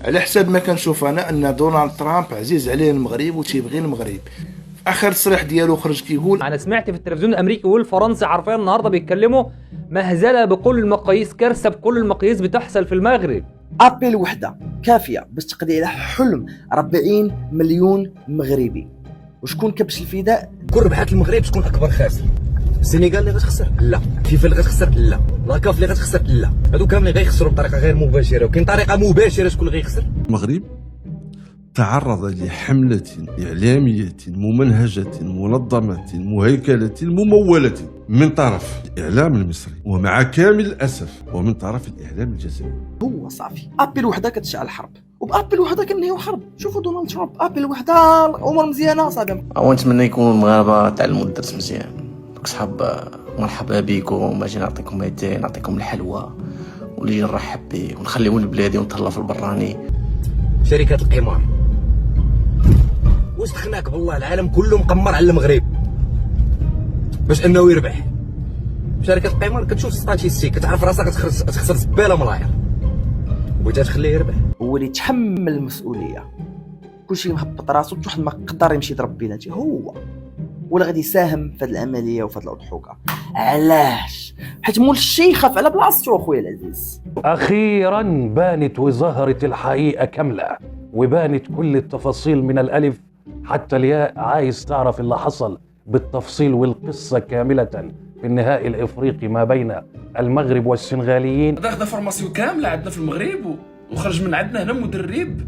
على حساب ما كنشوف انا ان دونالد ترامب عزيز عليه المغرب وتيبغي المغرب. اخر تصريح ديالو خرج كيقول انا سمعت في التلفزيون الامريكي والفرنسي حرفيا النهارده بيتكلموا مهزله بكل المقاييس، كارثه بكل المقاييس بتحصل في المغرب. ابل وحده كافيه باش تقضي على حلم 40 مليون مغربي. وشكون كبش الفداء؟ كل ربحات المغرب شكون اكبر خاسر؟ السنغال اللي غتخسر؟ لا. فيفا اللي غتخسر؟ لا. لاكاف اللي غتخسر؟ لا. هادو كاملين غيخسروا بطريقه غير مباشره، وكاين طريقه مباشره شكون اللي غيخسر؟ المغرب تعرض لحملة إعلامية ممنهجة منظمة مهيكلة ممولة من طرف الإعلام المصري ومع كامل الأسف ومن طرف الإعلام الجزائري. هو صافي ابل وحده كتشعل الحرب، وبابل وحده كنهيو حرب. شوفوا دونالد ترامب ابل وحده الامور مزيانه صاحبي. ونتمنى يكونوا المغاربه تعلموا الدرس مزيان. دوك صحاب مرحبا بكم، اجي نعطيكم يدين، نعطيكم الحلوى ونجي نرحب بيه ونخليو البلادي ونتهلا في البراني. شركات القمار واش دخلناك بالله العالم كله مقمر على المغرب باش انه يربح. شركه القمار كتشوف ستاتيستيك كتعرف راسك تخسر زباله ملاير وبغيتها تخليه يربح. هو اللي يتحمل المسؤوليه، كلشي مهبط راسو، حتى واحد ما قدر يمشي يضرب بيناتي هو ولا غادي يساهم في هذه العمليه وفي هذه الاضحوكه. علاش؟ حيت مول الشي يخاف على بلاصتو اخويا العزيز. أخيرا بانت وظهرت الحقيقة كاملة وبانت كل التفاصيل من الألف حتى الياء. عايز تعرف اللي حصل بالتفصيل والقصة كاملة في النهائي الإفريقي ما بين المغرب والسنغاليين. هذا فورماسيون كاملة عندنا في المغرب وخرج من عندنا هنا مدرب.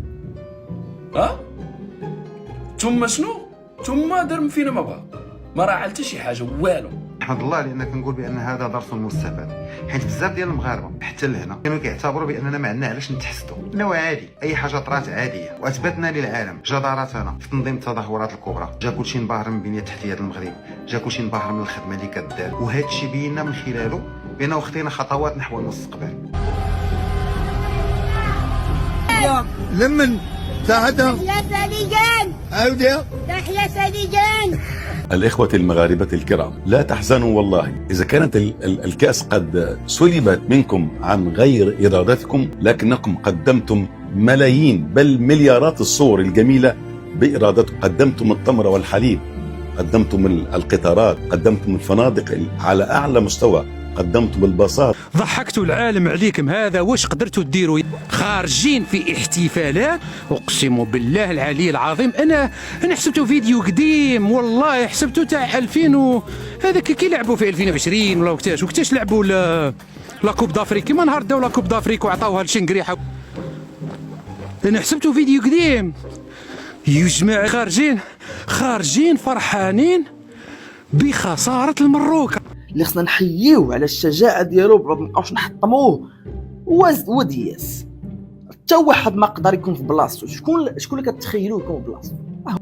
ثم شنو؟ ثم دار فينا ما بغا، ما راه حتى شي حاجة والو. الحمد لله لان كنقول بان هذا درس مستفاد، حيت بزاف ديال المغاربه حتى لهنا كانوا كيعتبروا باننا ما عندنا علاش نتحسدوا، انه عادي اي حاجه طرات عاديه. واثبتنا للعالم جدارتنا في تنظيم التظاهرات الكبرى. جا كلشي انبهر من بنيه تحتيه المغرب، جا كلشي انبهر من الخدمه اللي كدار، وهذا الشيء بينا من خلاله بانه خطينا خطوات نحو المستقبل. لمن ساعتها تحيا ساليجان، عودة تحيا ساليجان. الإخوة المغاربة الكرام، لا تحزنوا والله. إذا كانت الكأس قد سلبت منكم عن غير إرادتكم، لكنكم قدمتم ملايين بل مليارات الصور الجميلة بإرادتكم. قدمتم التمر والحليب، قدمتم القطارات، قدمتم الفنادق على أعلى مستوى، قدمتم الباصات. ضحكتوا العالم عليكم. هذا واش قدرتوا ديروا؟ خارجين في احتفالات، اقسم بالله العلي العظيم انا حسبته فيديو قديم والله، حسبته تاع 2000 هذاك كي لعبوا في 2020 ولا وقتاش لعبوا لا كوب دافريك، كيما نهار داو لا كوب دافريك وعطاوها لشنقريحه. انا حسبته فيديو قديم. يا جماعه خارجين فرحانين بخساره المروكه. اللي خصنا نحييوه على الشجاعه ديالو، ما نبقاوش نحطموه. هو دياس حتى واحد ما قدر يكون في بلاصتو. شكون اللي كتخيلوه يكون في بلاصتو؟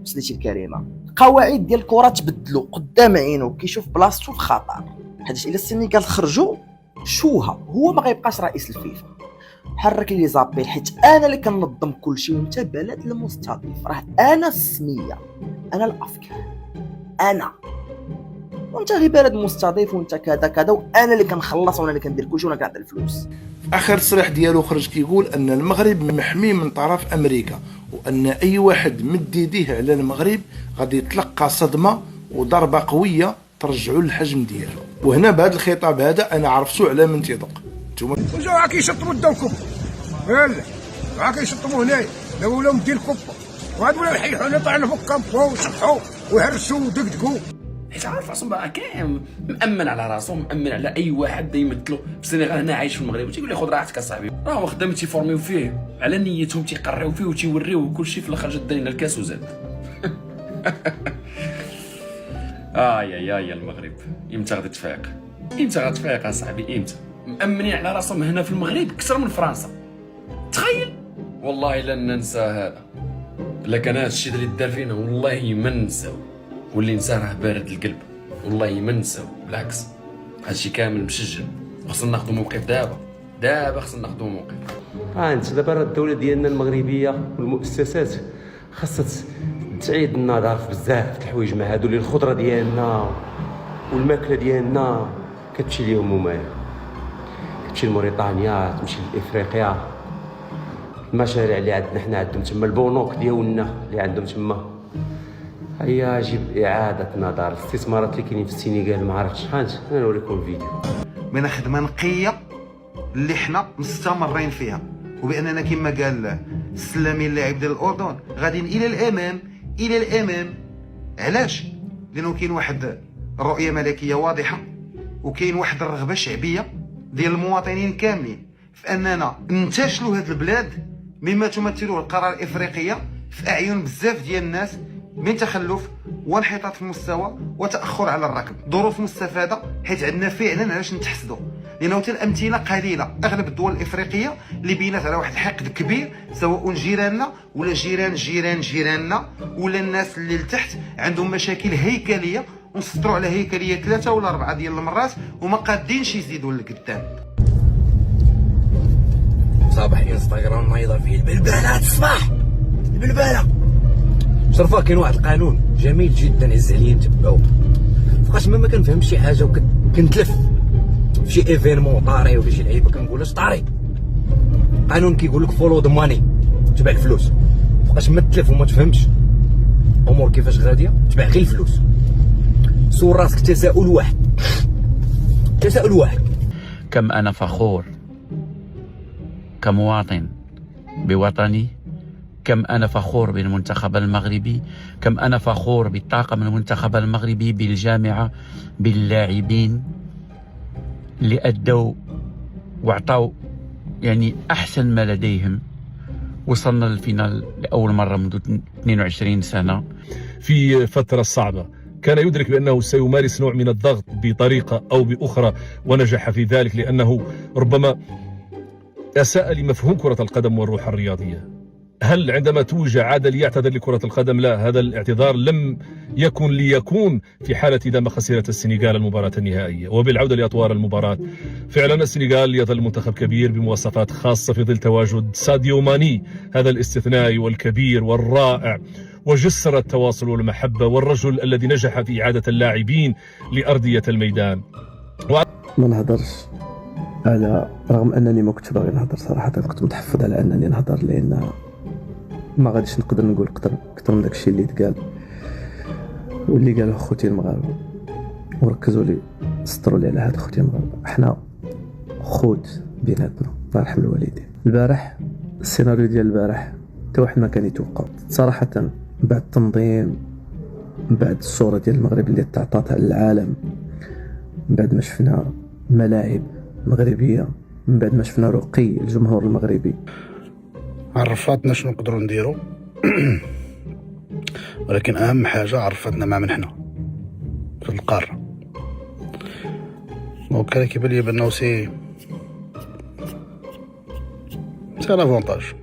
سيدتي الكريمه، القواعد ديال الكره تبدلوا قدام عينو، كيشوف بلاصتو في خطر. حيت الا السنغال خرجوا شوها هو ما غيبقاش رئيس الفيفا. حرك لي زابيل، حيت انا اللي كننظم كلشي وانت بلد المستضيف. راه انا السميه، انا الافكار، انا وانت غير بلد مستضيف وانت كذا كذا، وانا اللي كنخلص وانا اللي كندير كلشي وانا كنعطي الفلوس. اخر تصريح ديالو خرج كيقول ان المغرب محمي من طرف امريكا، وان اي واحد مد يديه على المغرب غادي يتلقى صدمه وضربه قويه ترجعوا للحجم ديالو. وهنا بهذا الخطاب هذا انا عرفتو على من تيدق. نتوما وجاو كيشطبوا داو الكوب، لا كيشطبوا هنايا داو ولاو مدين الكوب، وهاد ولاو يحيحوا طلعنا فوق كامبو وصحوا وهرسوا ودقدقوا. حيت عارف راسو بقى كاين مأمن على راسو، مأمن على اي واحد يمثلو في السنغال هنا عايش في المغرب وتيقول لي خذ راحتك اصاحبي. راهو خدام تيفورميو فيه على نيتهم، تيقريو فيه وتيوريوه كلشي. في الاخر جا دارينا الكاس وزاد. يا المغرب امتى غادي تفيق؟ امتى غتفيق اصاحبي؟ امتى؟ مأمنين على راسهم هنا في المغرب اكثر من فرنسا. تخيل والله لن ننسى هذا. الا كان هذا الشيء اللي دار فينا والله ما ننساو، واللي نسى راه بارد القلب والله ما ننساو. بالعكس هادشي كامل مسجل، خصنا ناخذ موقف دابا خصنا ناخذ موقف. انت دابا راه الدوله ديالنا المغربيه والمؤسسات خاصها تعيد النظر في بزاف د الحوايج مع هادو، اللي الخضره ديالنا والماكله ديالنا كتمشي ليهم هما، كتمشي لموريتانيا، تمشي لافريقيا. المشاريع اللي عندنا حنا عندهم تما، البنوك ديالنا اللي عندهم تما. هيا جيب اعاده نظر الاستثمارات اللي كاينين في السنغال. ما عرفتش شحال، انا نوريكم الفيديو. من خدمه نقيه اللي حنا مستمرين فيها، وباننا كما قال السلامي اللاعب ديال الاردن غاديين الى الامام الى الامام. علاش؟ لانه كاين واحد الرؤيه ملكيه واضحه، وكاين واحد الرغبه شعبيه ديال المواطنين كاملين في اننا ننتشلوا هذه البلاد مما تمثله القرار الافريقيه في اعين بزاف ديال الناس من تخلف وانحطاط في المستوى وتاخر على الركب. ظروف مستفاده حيث عندنا فعلا علاش نتحسدوا، لانه حتى الامثله قليله. اغلب الدول الافريقيه اللي بينات على واحد الحقد كبير، سواء جيراننا ولا جيراننا ولا الناس اللي لتحت عندهم مشاكل هيكليه، ونسطروا على هيكليه 3 ولا 4 ديال المرات وما قادينش يزيدوا لقدام. صباح انستغرام نايضه فيه البلبله الصباح، البلبله شرفا. كاين واحد القانون جميل جدا عز عليا نتبعوه، فوقاش ما كنفهمش شي حاجه وكنتلف في شي ايفينمون طاري ولا شي لعيبه كنقول اش طاري. قانون كيقول لك فولو ذا ماني، تبع الفلوس. فوقاش ما تلف وما تفهمش امور كيفاش غاديه، تبع غير الفلوس. سول راسك تساؤل واحد، تساؤل واحد: كم انا فخور كمواطن بوطني، كم أنا فخور بالمنتخب المغربي، كم أنا فخور بالطاقم المنتخب المغربي، بالجامعة، باللاعبين اللي أدوا وعطوا يعني أحسن ما لديهم. وصلنا للفينال لأول مرة منذ 22 سنة. في فترة صعبة كان يدرك بأنه سيمارس نوع من الضغط بطريقة أو بأخرى، ونجح في ذلك لأنه ربما أساء لمفهوم كرة القدم والروح الرياضية. هل عندما توج عاد ليعتذر لكرة القدم؟ لا، هذا الاعتذار لم يكن ليكون في حالة إذا ما خسرت السنغال المباراة النهائية. وبالعودة لأطوار المباراة، فعلا السنغال يظل منتخب كبير بمواصفات خاصة في ظل تواجد ساديو ماني، هذا الاستثنائي والكبير والرائع وجسر التواصل والمحبة، والرجل الذي نجح في إعادة اللاعبين لأرضية الميدان. ما نهضرش على، رغم أنني ما كنت باغي نهضر صراحة، كنت متحفظ على أنني نهضر، لأن ما غاديش نقدر نقول اكثر من داكشي اللي تقال واللي قالوه خوتي المغاربه، وركزوا لي سطروا لي على هاد خوتي المغاربه. احنا خوت بيناتنا، الله يرحم الوالدين. البارح السيناريو ديال البارح حتى واحد ما كان يتوقع صراحه، بعد التنظيم، بعد الصوره ديال المغرب اللي تعطاتها للعالم، من بعد ما شفنا ملاعب مغربيه، من بعد ما شفنا رقي الجمهور المغربي، عرفاتنا شنو نقدروا نديروا ولكن اهم حاجه عرفتنا مع من حنا في القاره. دونك انا كيبان لي بانه سي لافونتاج.